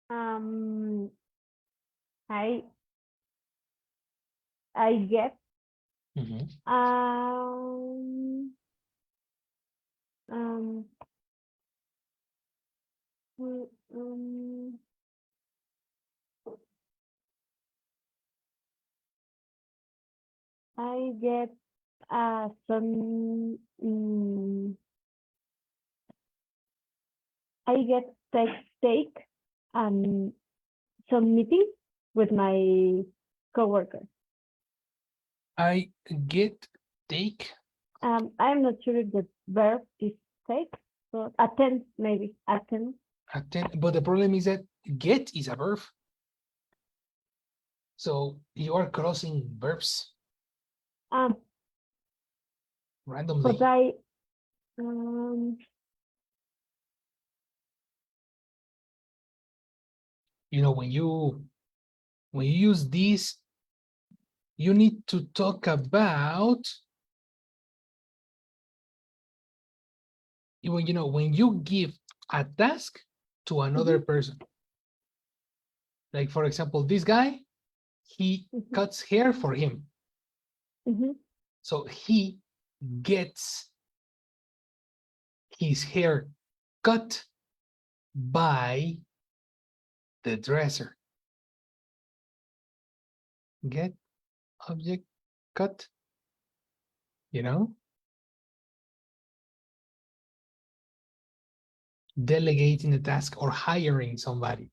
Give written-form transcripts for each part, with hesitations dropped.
Um, I I get Mhm. um um mm, um I get some I get take um some meetings with my coworker. I get, take, I'm not sure if the verb is take, but attend maybe attend. attend. But the problem is that get is a verb. So you are crossing verbs Um, but randomly. I um You know, when you use this, you need to talk about when you give a task to another mhm, person. Like for example, this guy, he mhm, cuts hair for him. mhm. So he gets his hair cut by the dresser. Get, object, cut, you know? Delegating the task or hiring somebody.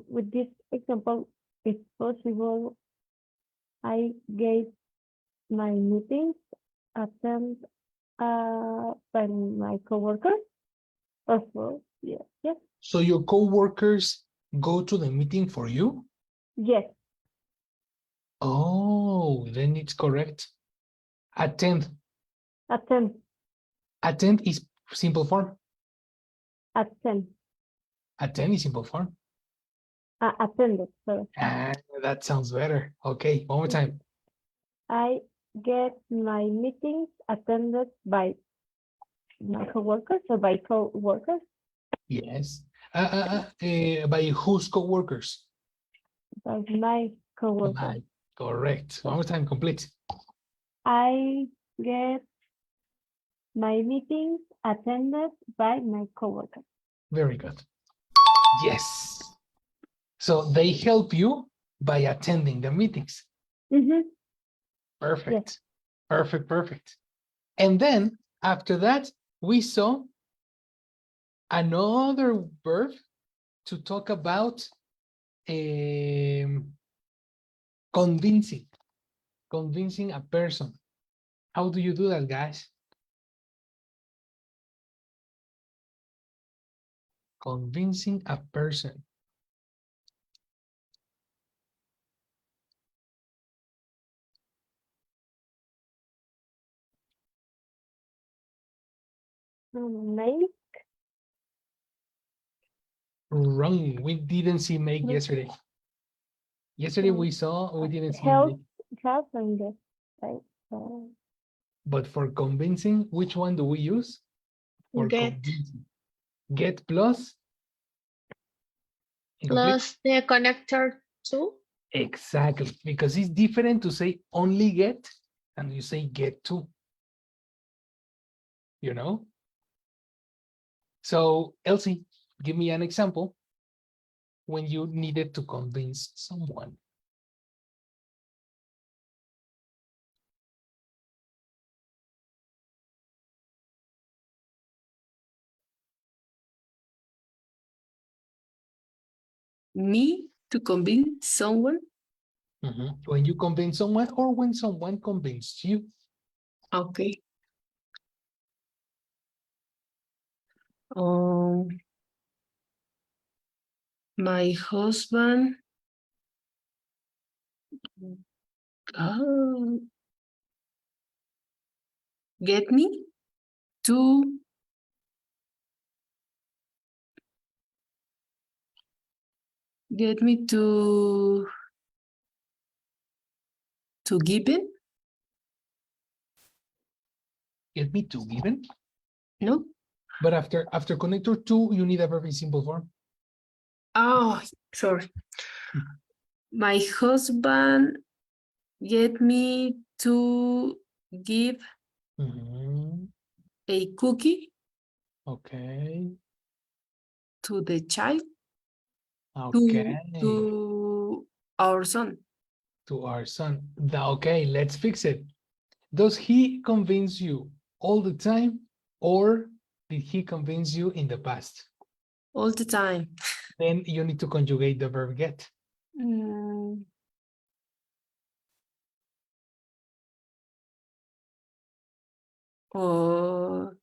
With this example, if possible, I gave my meetings attend by my coworker. Also, yes, yes, So your coworkers go to the meeting for you? yes, Oh, then it's correct. Attend. attend, Attend is simple form. attend, Attend is simple form. attended. Sorry. Ah, that sounds better. Okay, one more time. I get my meetings attended by my coworkers or by coworkers, Yes. By whose coworkers? by my coworkers. By. Correct. One more time, complete. I get my meetings attended by my coworkers. Very good. Yes. So they help you by attending the meetings. Mm-hmm. Yes. Perfect. Perfect, perfect. And then after that, we saw another verb to talk about convincing, convincing a person. How do you do that, guys? Convincing a person. Maybe. Wrong. We didn't see make yesterday. Yesterday we saw, we didn't see Health, make. health and the right. Uh, But for convincing, which one do we use? For Get convincing. Get plus incomplete. plus the connector to. Exactly. Because it's different to say only get and you say get to, you know? So Elsie, give me an example when you needed to convince someone. Me to convince someone. When you convince someone or when someone convinced you. Okay. Um, my husband uh, get me to get me to give it. Get me to given. No, But after connector to, you need a verb in simple form. Oh, sorry. My husband get me to give Mhm. a cookie Okay. to the child, Okay. to our son. To our son. Okay, let's fix it. Does he convince you all the time, or did he convince you in the past? All the time. Then you need to conjugate the verb get. Mm. Or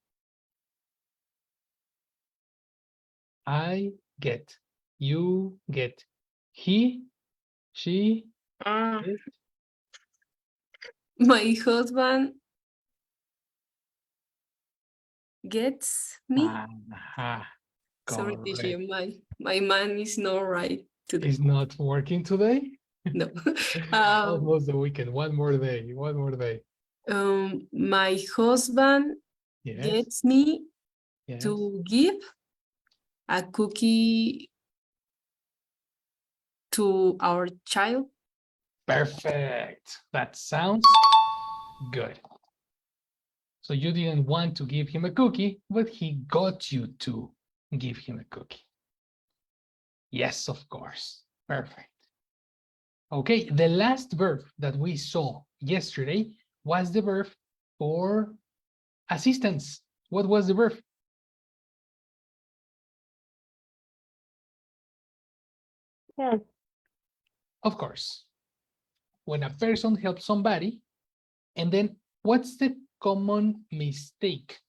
I get, you get, he, she, it. my husband gets me. Aha, Sorry, teacher, correct. my man is not right today. Is not working today? No. Almost the weekend. One more day. One more day. My husband Yes. gets me Yes. to give a cookie to our child. Perfect. That sounds good. So you didn't want to give him a cookie, but he got you to give him a cookie. Yes, of course. Perfect. Okay, the last verb that we saw yesterday was the verb for assistance. What was the verb? Yes. Of course. When a person helps somebody, and then what's the common mistake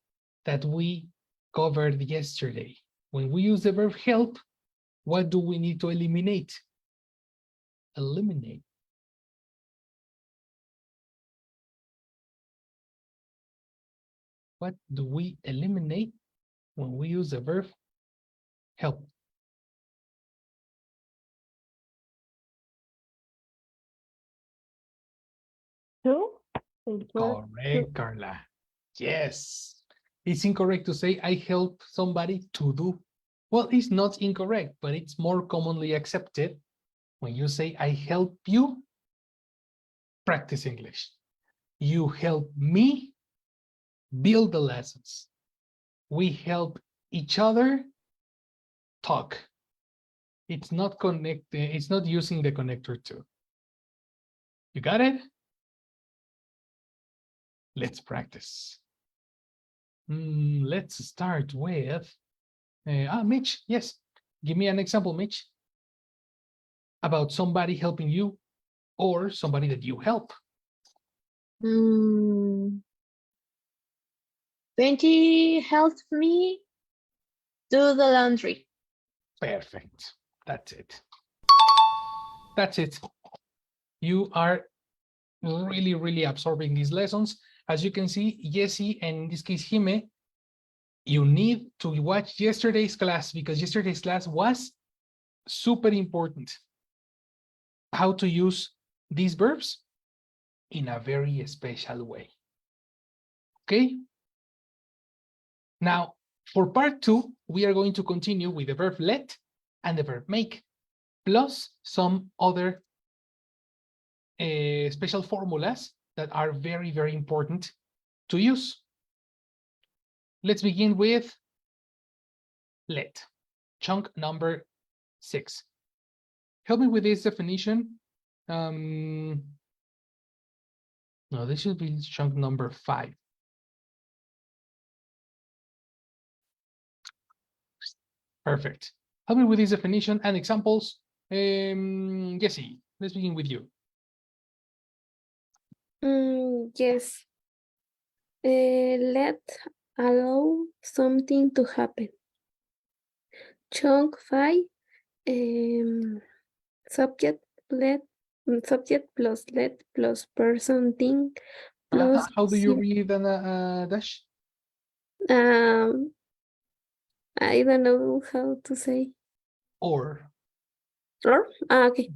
that we covered yesterday? When we use the verb help, what do we need to eliminate? Eliminate. What do we eliminate when we use the verb help? To. The verb Correct, Carla. Yes. It's incorrect to say I help somebody to do. Well, it's not incorrect, but it's more commonly accepted when you say I help you practice English. You help me build the lessons. We help each other talk. It's not connected, it's not using the connector to. You got it? Let's practice. Let's start with Mitch. Yes, give me an example, Mitch, about somebody helping you or somebody that you help. Benji helped me do the laundry. Perfect. That's it. That's it. You are really, really absorbing these lessons. As you can see, Jessie, and in this case, Jime, you need to watch yesterday's class because yesterday's class was super important. How to use these verbs in a very special way. Okay? Now, for part 2, we are going to continue with the verb let and the verb make, plus some other special formulas that are very, very important to use. Let's begin with let, chunk number 6. Help me with this definition. No, this should be chunk number 5. Perfect. Help me with this definition and examples. Jessie, let's begin with you. Yes. Let allow something to happen. Chunk 5. Subject subject plus let plus person thing plus How do you read dash? I don't know how to say. Or. Okay.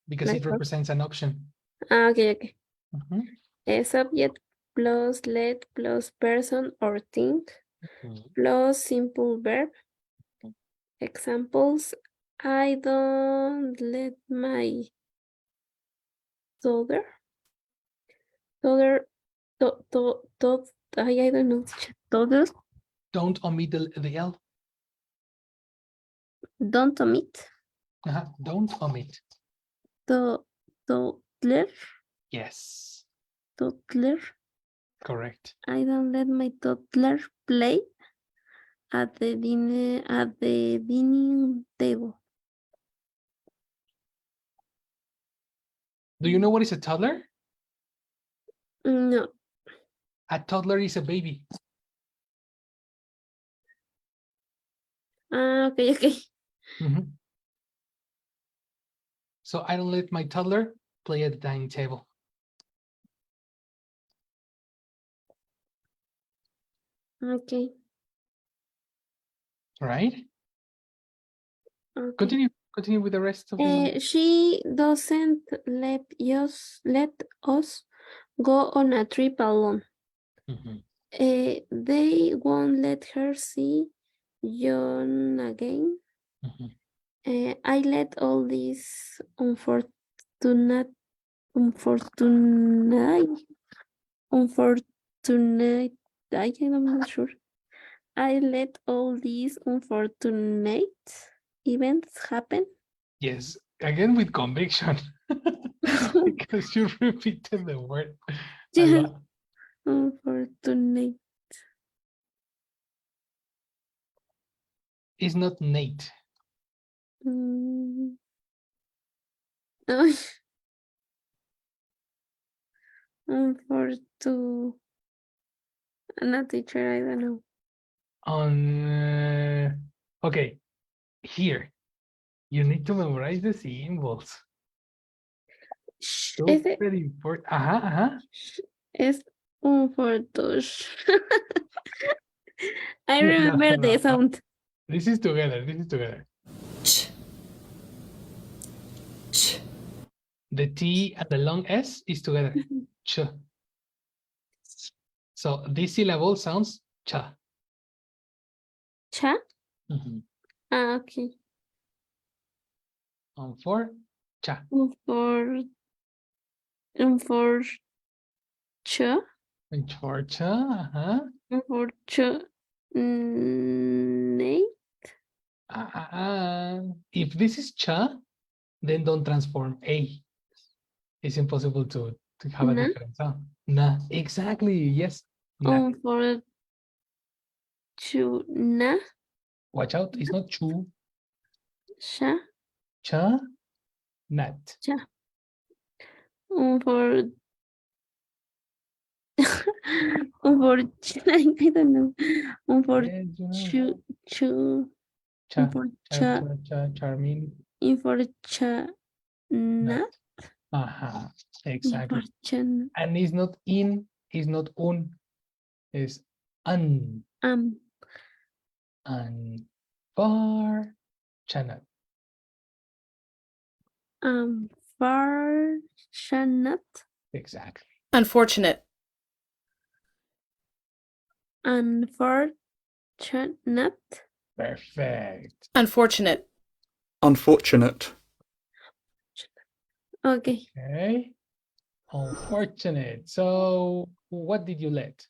Because Like it represents an option. okay. Subject plus let plus person or thing. plus simple verb. Examples, I don't let my toddler, I don't know, toddler, Don't omit the L. don't omit, Don't omit. toddler, Yes, toddler, correct. I don't let my toddler play at the dining table. Do you know what is a toddler? No. A toddler is a baby. Okay. Mhm. So I don't let my toddler play at the dining table. Okay. Right? Okay. Continue with the rest of the. She doesn't let us go on a trip alone. Mhm. They won't let her see John again. Mhm. I let all these unfortunate, I'm not sure. I let all these unfortunate events happen. Yes, again with conviction. Because you repeated the word a Yeah. lot. Unfortunate. It's not Nate. Mm. Unfortunate. I'm not teacher, I don't know. Okay, here. You need to memorize the symbols. Ese Super important. es unfortunate. I No, remember the no. sound. This is together. This is together. Ch. Ch. The T and the long S is together. Ch. So this syllable sounds cha. Cha? Mhm. Okay. On four, cha. Cha? And for cha, Unfortunate. If this is cha, then don't transform A. It's impossible to have a Na? different sound. Na. Exactly. Yes. Na. Unfortunate. Watch out. It's not chu. Cha? Cha. Nat. Cha. Unfortunate. Unfortunate. I don't know. Yes, you know. Cha. Charming. Unfortunate. Nat. Exactly. Unfortunate. And it's not in, it's not un, it's un. Unfortunate. Unfortunate. Exactly. Unfortunate. Unfortunate. Perfect. Unfortunate. Unfortunate. Okay. Okay. Unfortunate. So what did you let?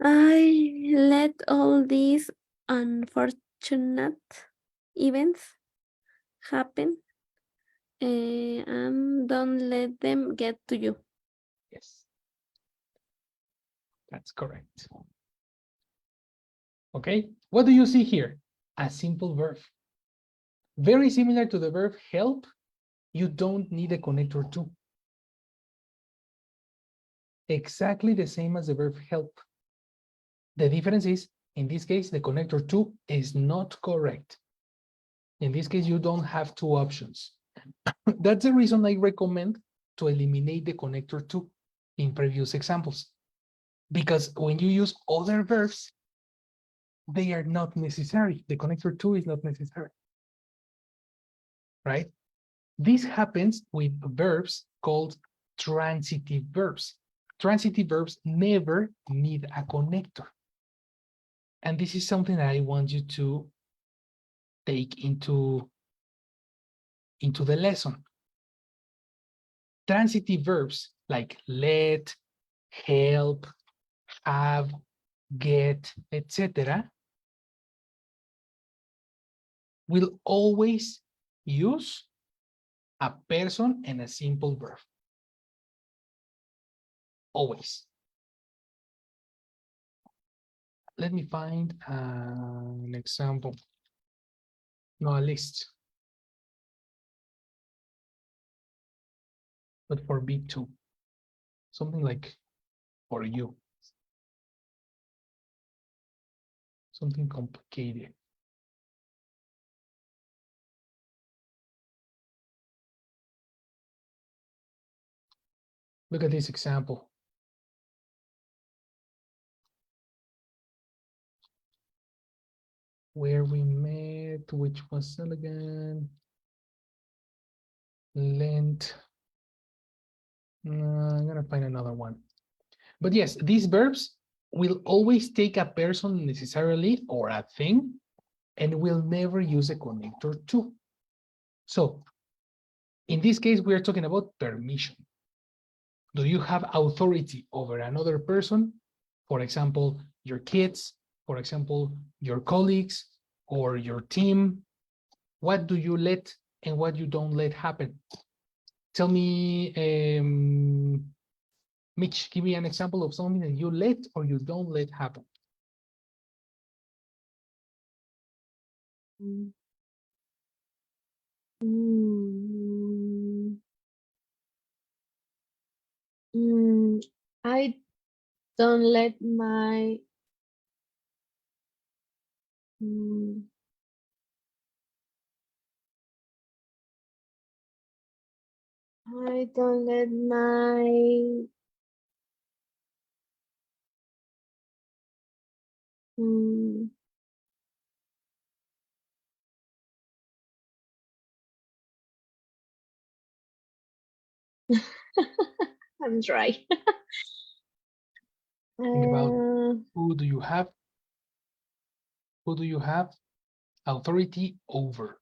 I let all these unfortunate events happen and don't let them get to you. Yes. That's correct. Okay. What do you see here? A simple verb. Very similar to the verb help. You don't need a connector to. Exactly the same as the verb help. The difference is, in this case, the connector to is not correct. In this case, you don't have two options. That's the reason I recommend to eliminate the connector to in previous examples. Because when you use other verbs, they are not necessary. The connector to is not necessary. Right? This happens with verbs called transitive verbs. Transitive verbs never need a connector. And this is something that I want you to take into the lesson. Transitive verbs like let, help, have, get, etc. will always use a person and a simple verb. Always. Let me find an example. No, a list. But for B2. Something like for you. Something complicated. Look at this example. Where we met, which was elegant. Lent. I'm gonna find another one. But yes, these verbs will always take a person necessarily or a thing and will never use a connector to. So in this case, we are talking about permission. Do you have authority over another person? For example, your kids, for example, your colleagues or your team. What do you let and what you don't let happen? Tell me, Mitch, give me an example of something that you let or you don't let happen. Mm, I don't let my I don't let my I'm dry. Think about who do you have? Who do you have authority over?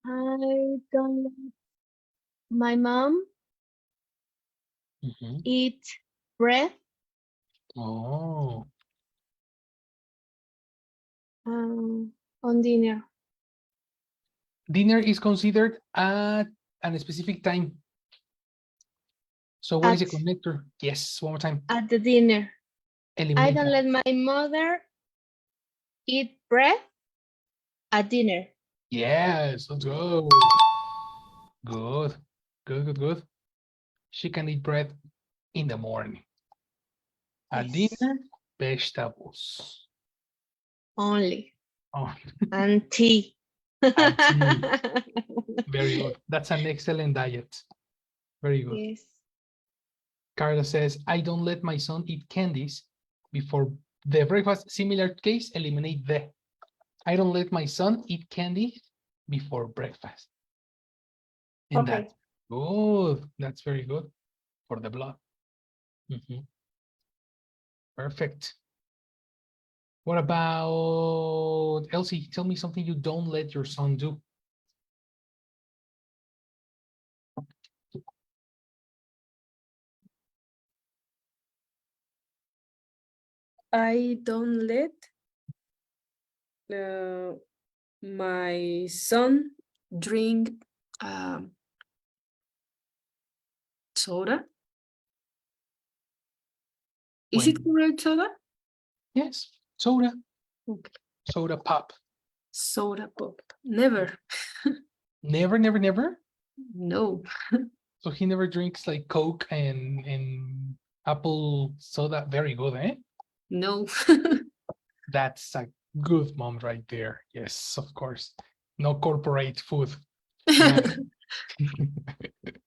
I don't let my mom Mhm. eat bread Oh, on dinner. dinner is considered at a specific time. So what is a At connector? Yes, one more time. at the dinner. I Eliminate don't that. let my mother eat bread at dinner. Yes, let's go. Good, good, good, good. She can eat bread in the morning. At Yes. dinner, vegetables. Only. Oh, And tea. and tea. Very good. That's an excellent diet. Very good. Yes. Carla says, I don't let my son eat candies before the breakfast. Similar case, eliminate the. I don't let my son eat candy before breakfast. And Okay. that's good. That's very good for the blood. Mhm. Perfect. What about Elsie? Tell me something you don't let your son do. I don't let my son drink soda. Is it When, correct, soda? yes, soda, Okay. soda pop. Soda pop. Never. Never, never, never. No. So he never drinks like Coke and apple soda. Very good, eh? No. That's a good mom right there. Yes, of course. No corporate food. No.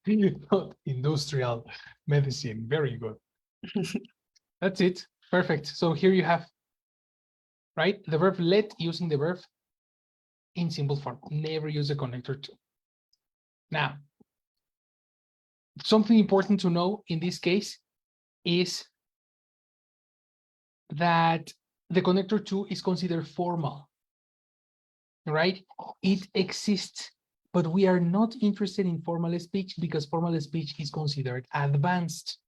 Not industrial medicine. Very good. That's it. Perfect. So here you have, right? The verb let using the verb in simple form. Never use a connector to. Now, something important to know in this case is that the connector to is considered formal, right? It exists, but we are not interested in formal speech because formal speech is considered advanced.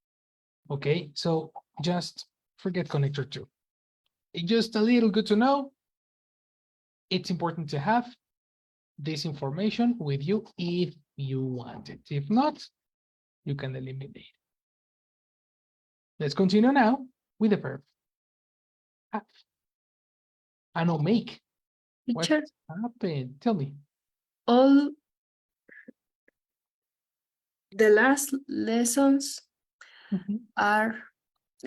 Okay, so just forget connector to. Just a little good to know. It's important to have this information with you if you want it. If not, you can eliminate. Let's continue now with the verb have. I know make. What Teacher, happened? Tell me. all the last lessons Mhm. are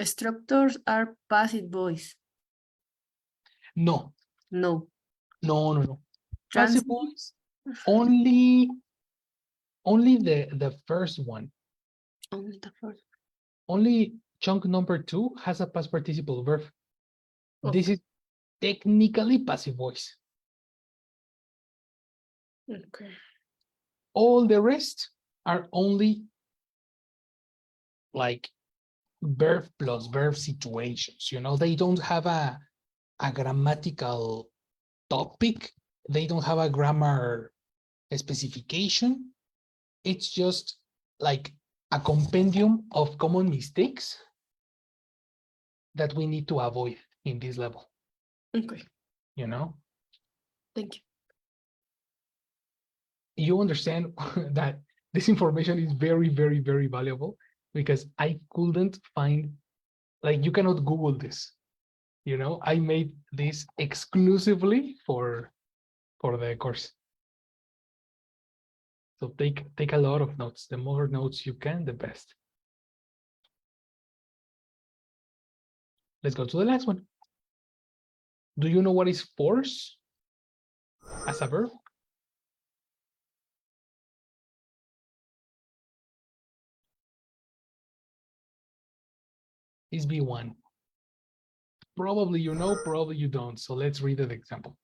structures are passive voice. No, No. no. Passive Transitive. voice, only the first one. Only the first. Only chunk number 2 has a past participle verb. This Okay. is technically passive voice. Okay. All the rest are only like verb plus verb situations. You know, they don't have a grammatical topic. They don't have a grammar specification. It's just like a compendium of common mistakes that we need to avoid in this level, Okay. you know? Thank you. You understand that this information is very, very, very valuable because I couldn't find, like, you cannot Google this, you know? I made this exclusively for the course. So take a lot of notes. The more notes you can, the best. Let's go to the last one. Do you know what is force as a verb? Is B1. Probably you know, probably you don't. So let's read the example,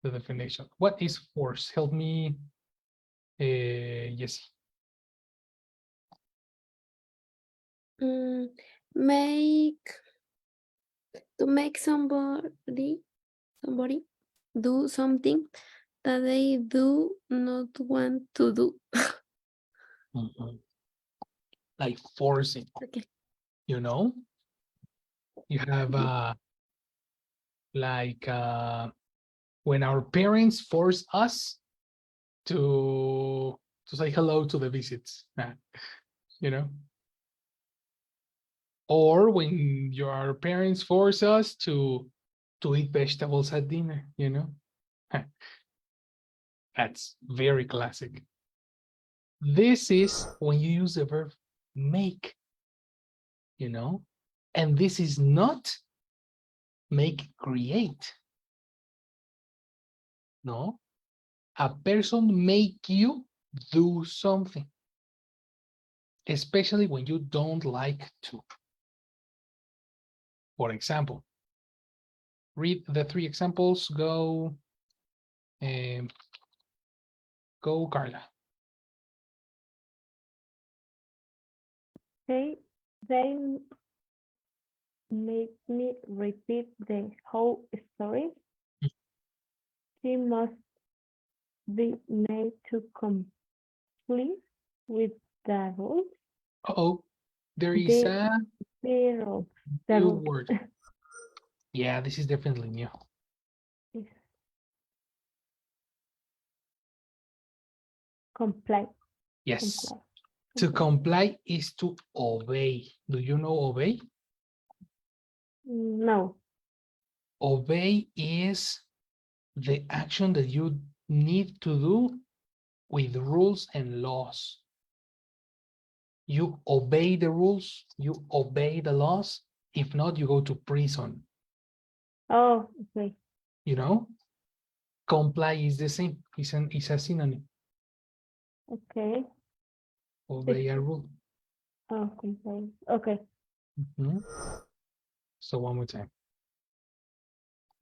the definition. What is force? Help me, yes. Make to make somebody do something that they do not want to do. Mhm. Like forcing, Okay. you know? You have like when our parents force us to say hello to the visits, you know? Or when your parents force us to eat vegetables at dinner, you know? That's very classic. This is when you use the verb make, you know? And this is not make create. No? A person make you do something, especially when you don't like to. For example, read the 3 examples. Go, go, Carla. They make me repeat the whole story. She must be made to complete with the rules. Uh-oh, there is The a zero. The new rules. word. Yeah, this is definitely new. Comply. Yes. Comply. To comply is to obey. Do you know obey? No. Obey is the action that you need to do with rules and laws. You obey the rules, you obey the laws. If not, you go to prison. Oh, okay. You know, comply is the same. It's a synonym. Okay. Obey a rule. Oh, comply. Okay. Mhm. So one more time.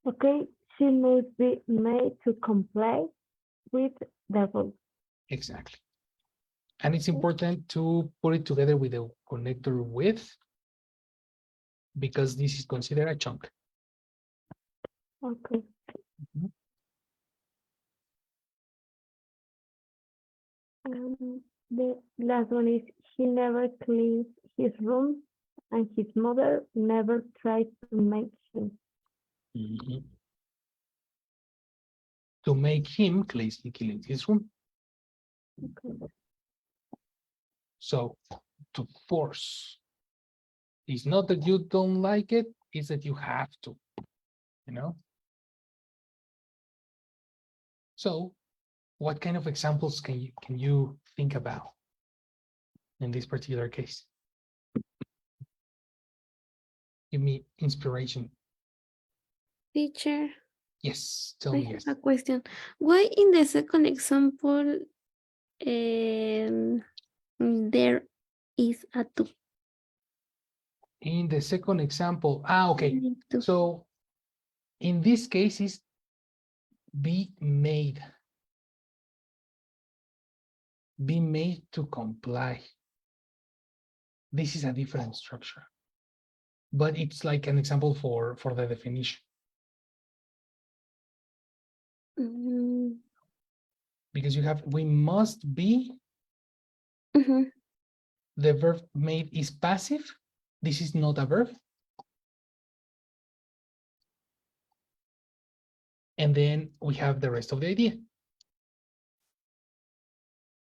Okay. She must be made to comply with the rules. Exactly. And it's important to put it together with a connector with, because this is considered a chunk. Okay. The last one is he never cleans his room and his mother never tries to make him. Mhm. To make him clean his room. Okay. So to force. It's not that you don't like it, it's that you have to, you know? So what kind of examples can you think about in this particular case? Give me inspiration. Teacher, Yes, tell I me have yes. a question. Why in the second example there is a to? In the second example, okay. Need to. So in this case is be made to comply. This is a different structure, but it's like an example for the definition, Mm, because you have we must be. mhm. The verb made is passive. This is not a verb. And then we have the rest of the idea.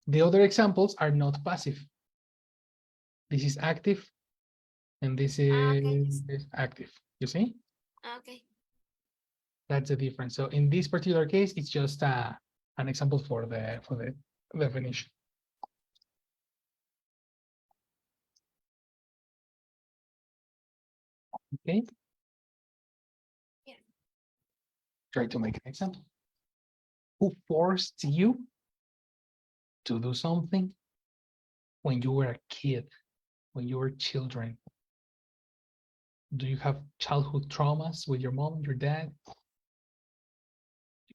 The other examples are not passive. This is active, and this is active. You see? Okay. That's the difference. So in this particular case, it's just an example for the definition. Okay. Yeah. Try to make an example. Who forced you to do something when you were a kid, when you were children? Do you have childhood traumas with your mom, your dad?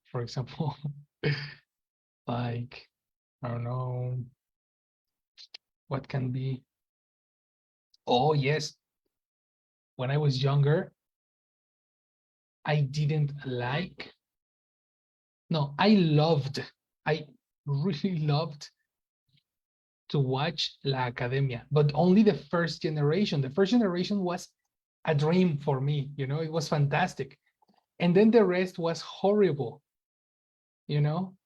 For example, like, I don't know, what can be? Oh, yes. When I was younger, I didn't like, no, I really loved to watch La Academia, but only the first generation. The first generation was a dream for me, you know, it was fantastic. And then the rest was horrible, you know,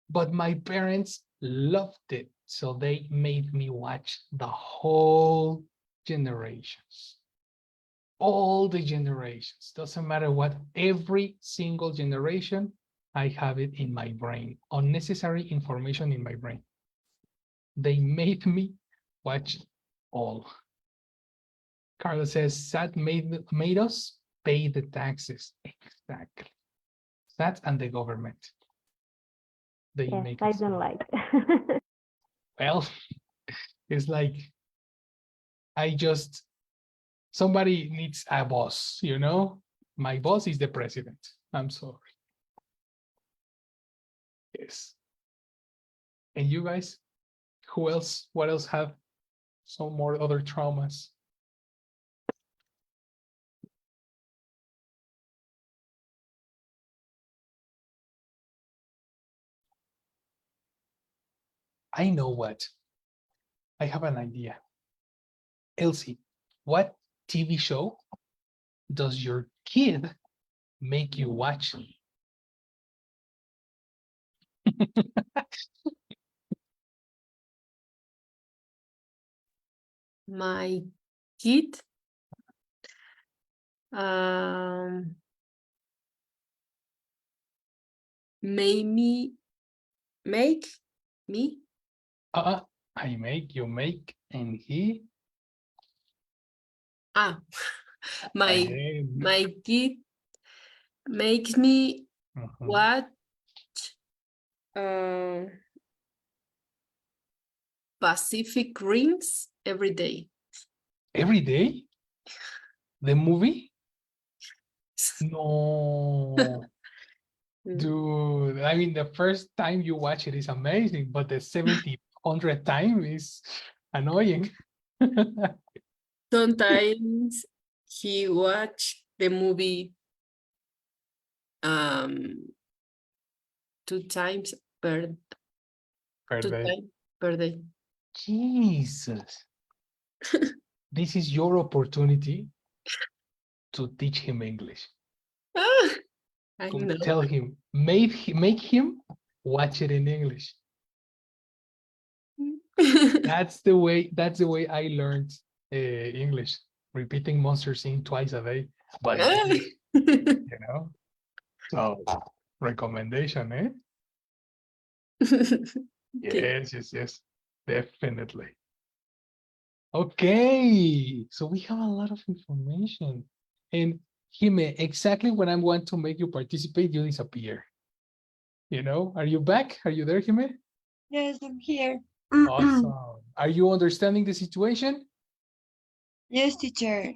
but my parents loved it. So they made me watch the whole generations. All the generations, doesn't matter what, every single generation, I have it in my brain, unnecessary information in my brain. They made me watch all. Carlos says, SAT made us pay the taxes. Exactly. SAT and the government. They Yes, make I us. don't like. Well, it's like, somebody needs a boss, you know? My boss is the president. I'm sorry. Yes. And you guys, who else, what else have some more other traumas? I know what. I have an idea. Elsie, what TV show does your kid make you watch? My kid um made me make me I make, you make, and he. my Again. my kid makes me Mhm. watch uh, Pacific Rings every day. Every day? The movie? No. Mm. Dude, I mean, the first time you watch it is amazing, but the 70 100 times is annoying. Sometimes he watched the movie um 2 times Per two day. times per day. Jesus. This is your opportunity to teach him English. Ah, I To know. tell him, make him watch it in English. That's the way I learned English. Repeating Monster Scene twice a day. But you know, so recommendation, eh? Okay. Yes, definitely. Okay, so we have a lot of information. And Jime, exactly when I want to make you participate, you disappear. You know, are you back? Are you there, Jime? Yes, I'm here. Awesome. Are you understanding the situation? Yes, teacher.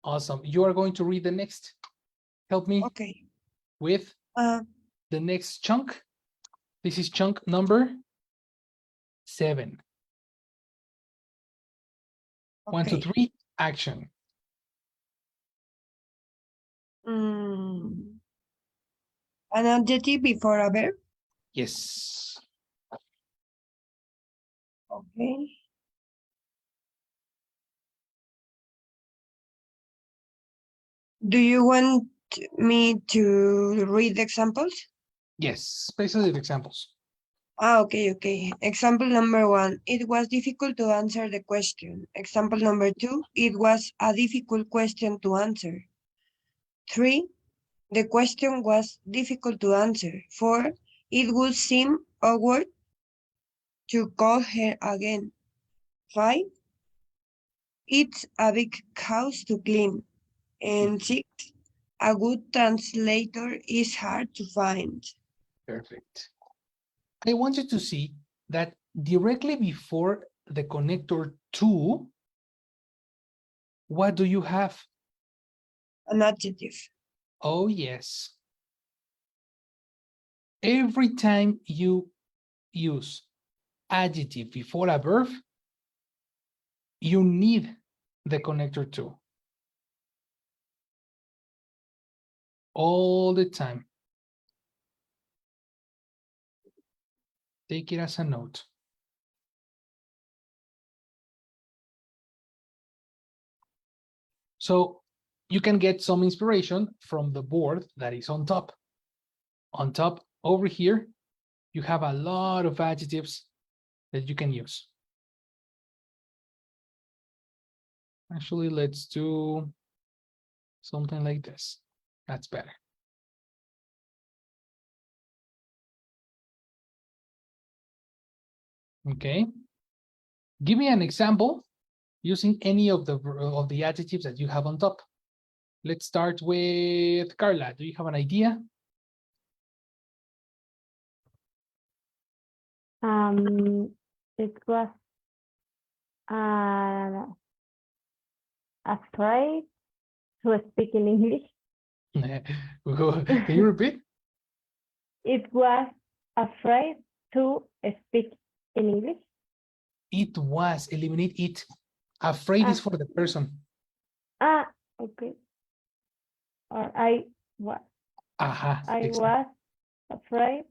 Awesome. You are going to read the next. Help me Okay. with Uh, the next chunk. This is chunk number 7. 1, 2, okay. 3, action. Mm, an adjective before a verb. Yes. Okay. Do you want me to read the examples? Yes. Specific examples. Okay. Example number 1. It was difficult to answer the question. Example number 2. It was a difficult question to answer. 3. The question was difficult to answer. 4. It would seem awkward to call her again. 5. It's a big house to clean. And 6. A good translator is hard to find. Perfect. I want you to see that directly before the connector to, what do you have? An adjective. Oh, yes. Every time you use adjective before a verb, you need the connector to. All the time. Take it as a note. So you can get some inspiration from the board that is on top. On top over here, you have a lot of adjectives that you can use. Actually, let's do something like this. That's better. Okay. Give me an example using any of the adjectives that you have on top. Let's start with Carla. Do you have an idea? It was uh, afraid to speak in English. Can you repeat? It was afraid to speak in English. It was. Eliminate it. Afraid is Ah. for the person. Okay. Or I was. Aha. I Exactly. was afraid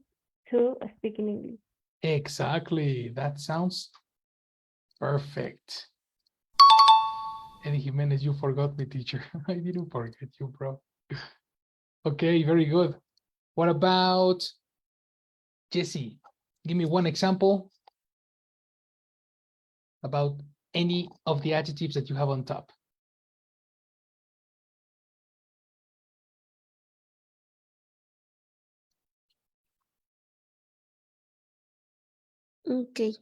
to speak in English. Exactly. That sounds perfect. Eddie Jimenez, you forgot me, teacher. I didn't forget you, bro. Okay, very good. What about Jesse? Give me one example about any of the adjectives that you have on top. Okay.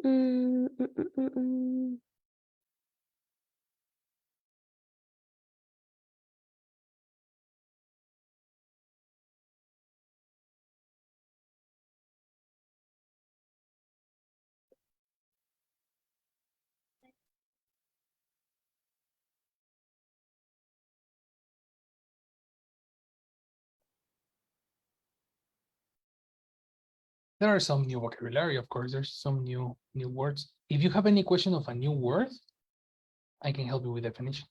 Mm, mm, mm, mm, mm. There are some new vocabulary, of course. There's some new words. If you have any question of a new word, I can help you with definition.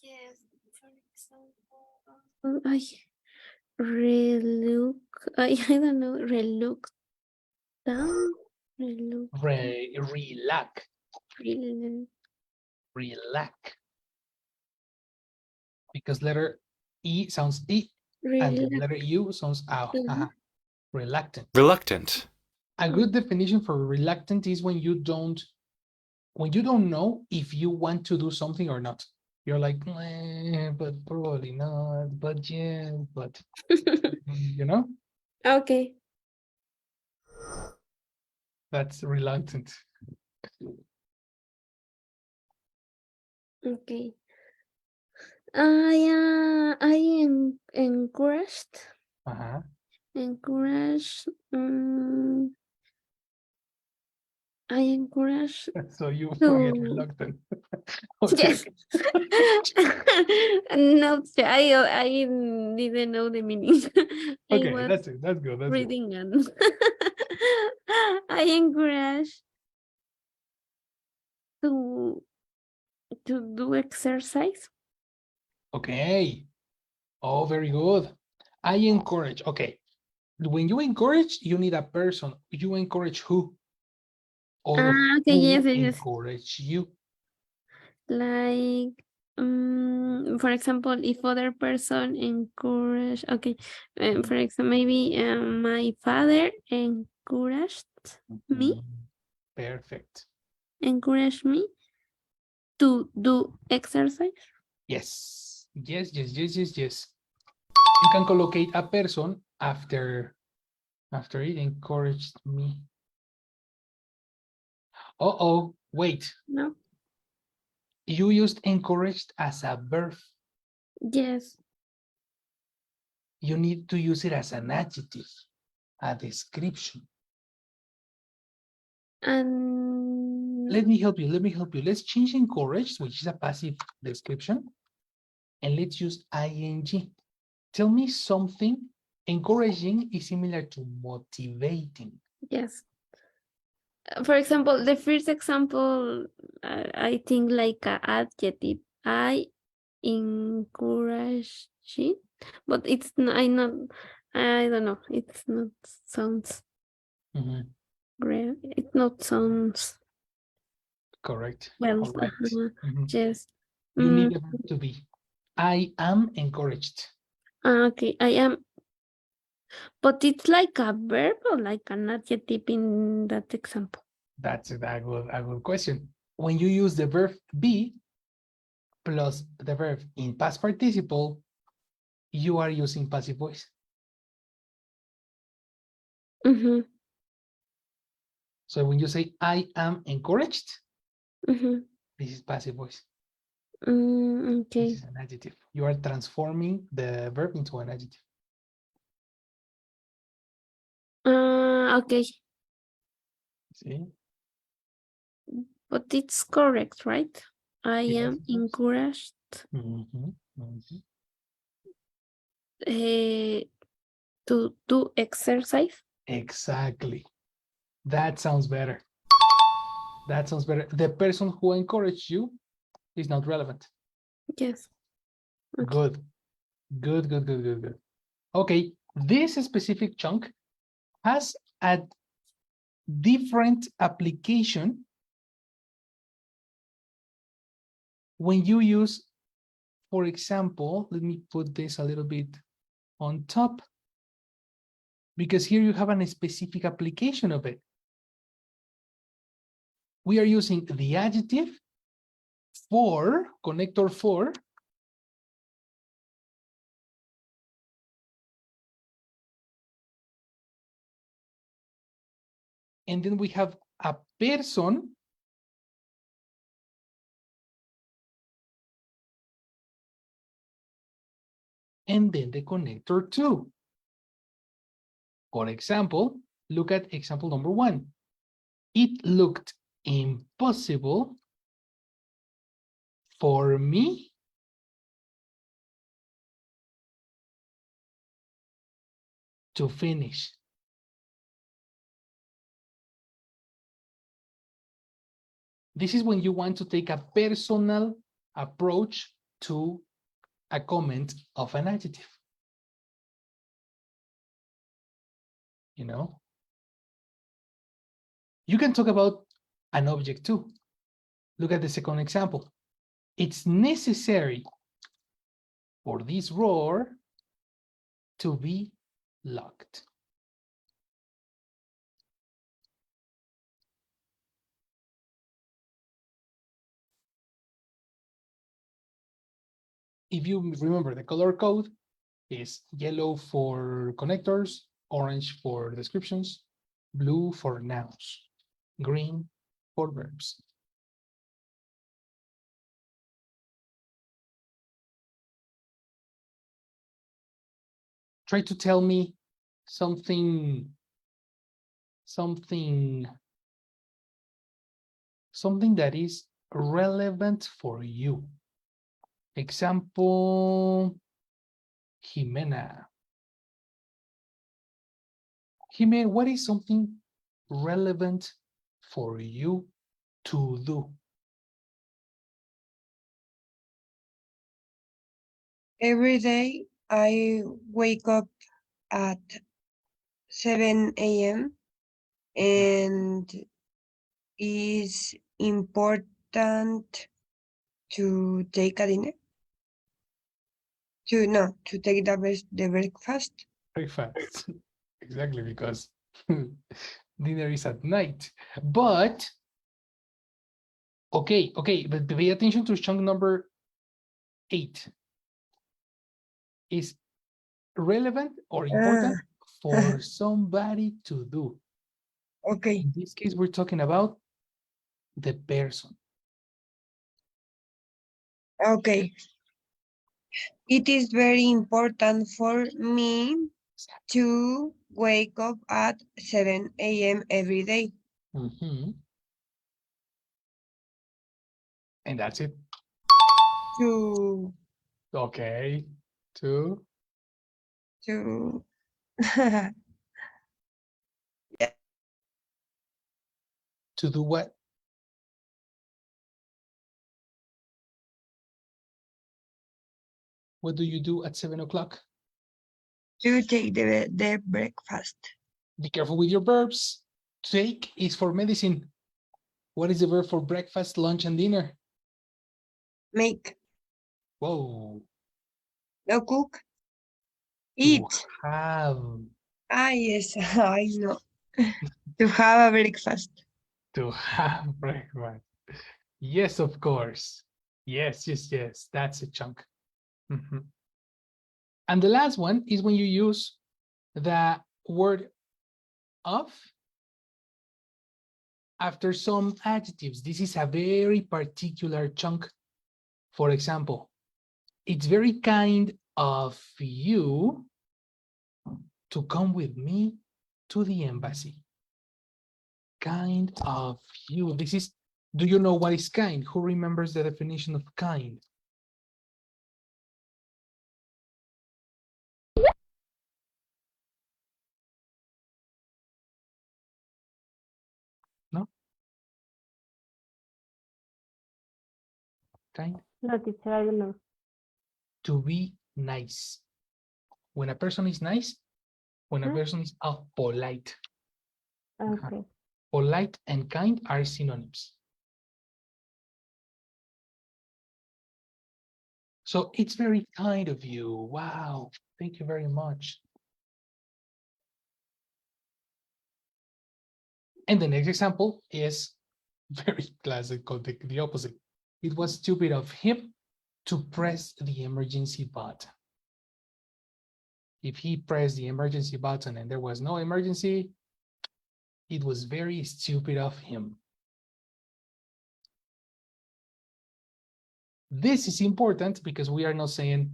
Yes, for example, I relook. I don't know. Relook down. Relook. Relax. Relook. Relax. Because letter E sounds E, and the letter U sounds ow. Reluctant. Reluctant. A good definition for reluctant is when you don't know if you want to do something or not. You're like, but probably not, but yeah, but you know, Okay. that's reluctant. Okay. I am encouraged. Encouraged. I encourage So you are to reluctant. Okay. yes. No, I didn't know the meaning. I Okay, was that's it. That's good. That's good. reading and I encourage to do exercise. Okay. Oh, very good. I encourage. Okay. When you encourage, you need a person. You encourage who? Or Okay, who yes. encourage you? Like, for example, if other person encourage, okay, for example, maybe my father encouraged me, Perfect. encouraged me to do exercise. Yes. Yes, yes, yes, yes, yes. You can collocate a person after it encouraged me. Uh-oh, wait. No. You used encouraged as a verb. Yes. You need to use it as an adjective, a description. And Let me help you. Let me help you. Let's change encouraged, which is a passive description, and let's use ing. Tell me something. Encouraging is similar to motivating. yes. For example, the first example, I think like a adjective. I encourage it, but it's not. I don't know. It's not sounds great. It not sounds Correct. well. Correct. Yes. You need the verb to be. I am encouraged. Okay, I am. But it's like a verb or like an adjective in that example. That's a good question. When you use the verb be plus the verb in past participle, you are using passive voice. So when you say I am encouraged, this is passive voice. Okay. This is an adjective. You are transforming the verb into an adjective. Okay. See? But it's correct, right? I Yes, am encouraged to do exercise. Exactly. That sounds better. That sounds better. The person who encouraged you is not relevant. Yes. Okay. Good. Good, good, good, good, good. Okay, this specific chunk has a different application when you use, for example, let me put this a little bit on top, because here you have a specific application of it. We are using the adjective for, connector for, and then we have a person and then the connector to. For example, look at example number 1. It looked impossible for me to finish. This is when you want to take a personal approach to a comment of an adjective. You know? You can talk about an object too. Look at the second example. It's necessary for this drawer to be locked. If you remember, the color code is yellow for connectors, orange for descriptions, blue for nouns, green for verbs. Try to tell me something that is relevant for you. Example, Jimena. Jimena, what is something relevant for you to do? Every day I wake up at 7 a.m. and is important to take a dinner. To take the breakfast. Breakfast. Exactly, because dinner is at night. But okay, but pay attention to chunk number 8. Is relevant or important for somebody to do. Okay. In this case, we're talking about the person. Okay. It is very important for me to wake up at 7 a.m. every day. Mm-hmm. And that's it. To Okay. To do what? What do you do at 7 o'clock? to take the breakfast. Be careful with your verbs. Take is for medicine. What is the verb for breakfast, lunch, and dinner? Make. Whoa. No cook. To Eat. have. Ah, yes, I know. To have a breakfast. To have breakfast. Yes, of course. Yes. That's a chunk. Mhm. And the last one is when you use the word of after some adjectives. This is a very particular chunk. For example, it's very kind of you to come with me to the embassy. Kind of you. This is, do you know what is kind? Who remembers the definition of kind? No? Kind? No, teacher, I don't know. To be nice. When a person is nice, when a person is polite. Okay. Polite and kind are synonyms. So it's very kind of you. Wow. Thank you very much. And the next example is very classic, the opposite. It was stupid of him to press the emergency button. If he pressed the emergency button and there was no emergency, it was very stupid of him. This is important because we are not saying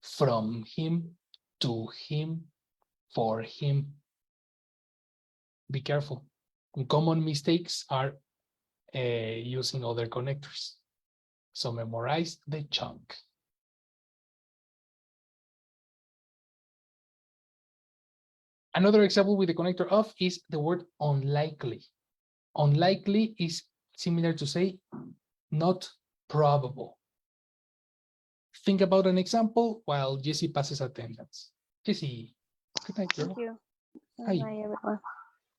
from him, to him, for him. Be careful. Common mistakes are using other connectors. So memorize the chunk. Another example with the connector of is the word unlikely. Unlikely is similar to say not probable. Think about an example while Jessie passes attendance. Jessie, good night, girl. Thank you. Hi. Hi, everyone.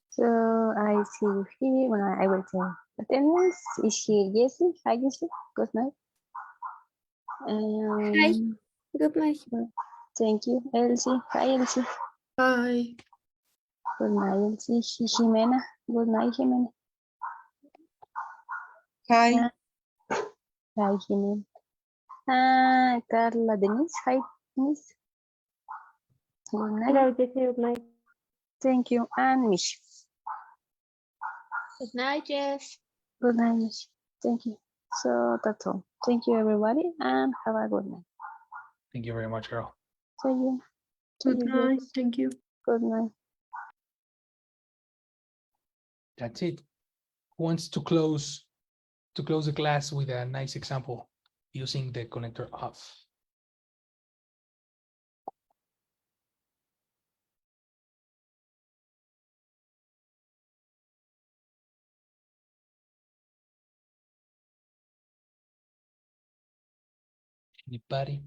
So I see you here. When I will say attendance is here. Jessie. Hi, Jessie. Good night. Hi. Good night. Thank you, Elsie. Hi, Elsie. Hi. Good night, Elsie. Jimena. Good night, Jimena. Hi. Hi, Jimena. Carla Denise. Hi, Denise. Good night. Hello, Jessie, good night. Thank you. And Mish. Good night, Jess. Good night, Mish. Thank you. So that's all. Thank you, everybody, and have a good night. Thank you very much, girl. See you. Good See you, night. Jess. Thank you. Good night. That's it. Who wants to close the class with a nice example using the connector off? Anybody?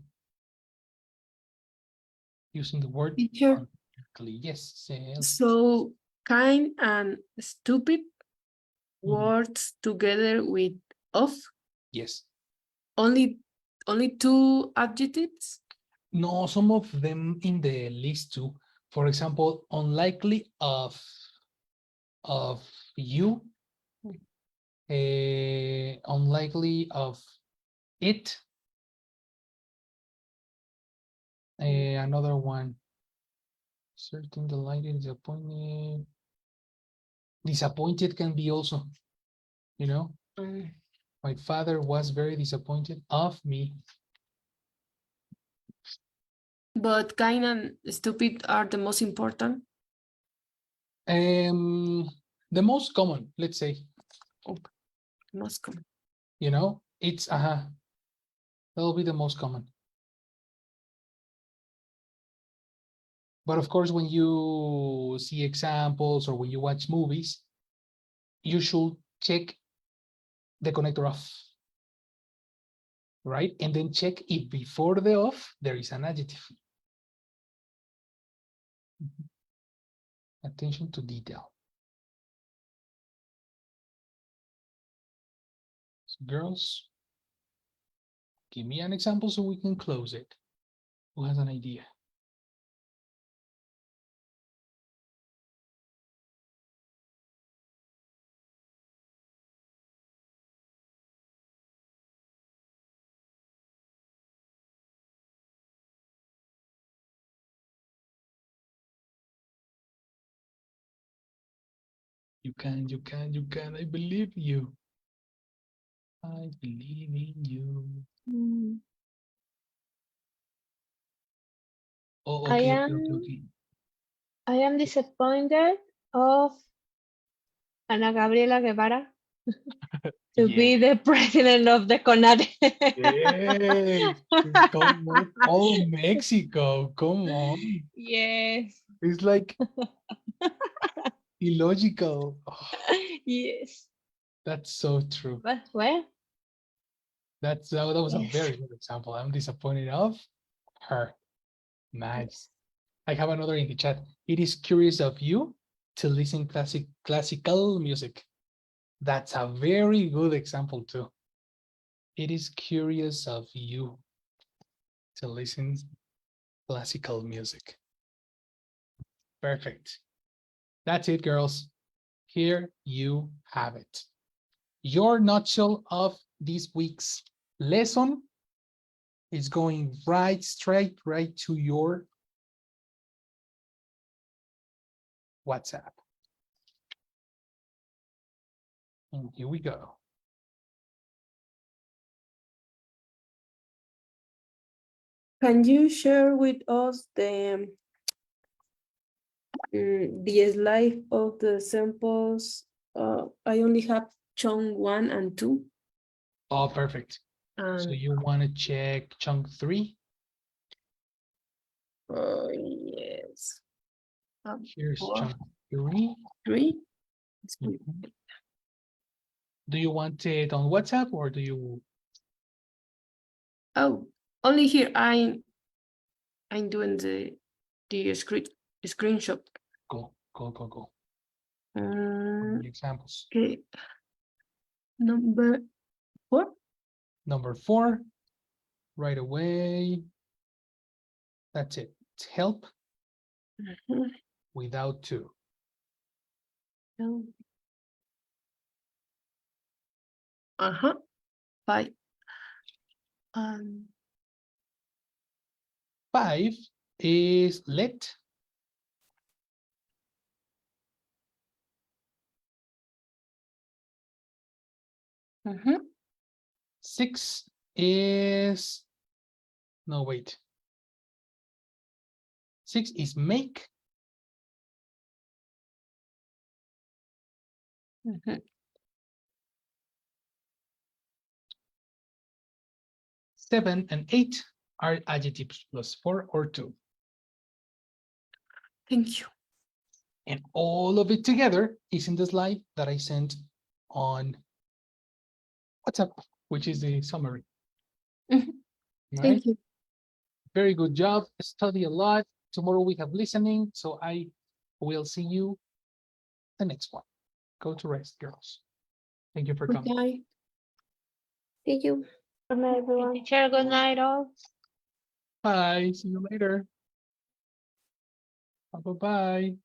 Using the word Teacher. correctly. Yes. Elsie. So kind and stupid Mhm. words together with of. Yes. Only two adjectives. No, some of them in the list too. For example, unlikely of you, unlikely of it. Another one. Certain, delighted, disappointed. Disappointed can be also, you know. My father was very disappointed of me. But kind and stupid are the most important. The most common, let's say, Most common. you know, it's that'll be the most common. But of course, when you see examples or when you watch movies, you should check the connector off, right? And then check if before the off there is an adjective. Attention to detail. So girls, give me an example so we can close it. Who has an idea? You can, you can, you can. I believe you. I believe in you. Oh, I okay, am okay. I am disappointed of Ana Gabriela Guevara to Yeah. be the president of the CONADE. Yes. Come on. Oh, Mexico. Come on. Yes. It's like illogical. Oh, Yes. that's so true. But well, That was a yes. very good example. I'm disappointed of her. Nice. I have another in the chat. It is curious of you to listen classical music. That's a very good example too. It is curious of you to listen classical music. Perfect. That's it, girls. Here you have it. Your nutshell of this week's lesson is going straight to your WhatsApp. And here we go. Can you share with us the slide of the samples? I only have chunk 1 and 2. Oh, perfect. So you want to check chunk 3? Yes. Here's Four. chunk 3. 3. Mhm. Do you want it on WhatsApp or do you? Oh, only here I'm doing the screenshot. Go. Um, The examples. okay. Number 4. Number 4, right away. That's it. It's help without to. Uh-huh. 5. 5 is let. Mhm. 6 is, no, wait. 6 is make. Mhm. 7 and 8 are adjectives plus 4 or 2. Thank you. And all of it together is in the slide that I sent on WhatsApp, which is the summary. Mhm. All right? Thank you. Very good job. Study a lot. Tomorrow we have listening, so I will see you the next one. Go to rest, girls. Thank you for Good coming. night. Thank you. Good night, Okay, everyone. teacher, good night all. Bye. See you later. Bye-bye.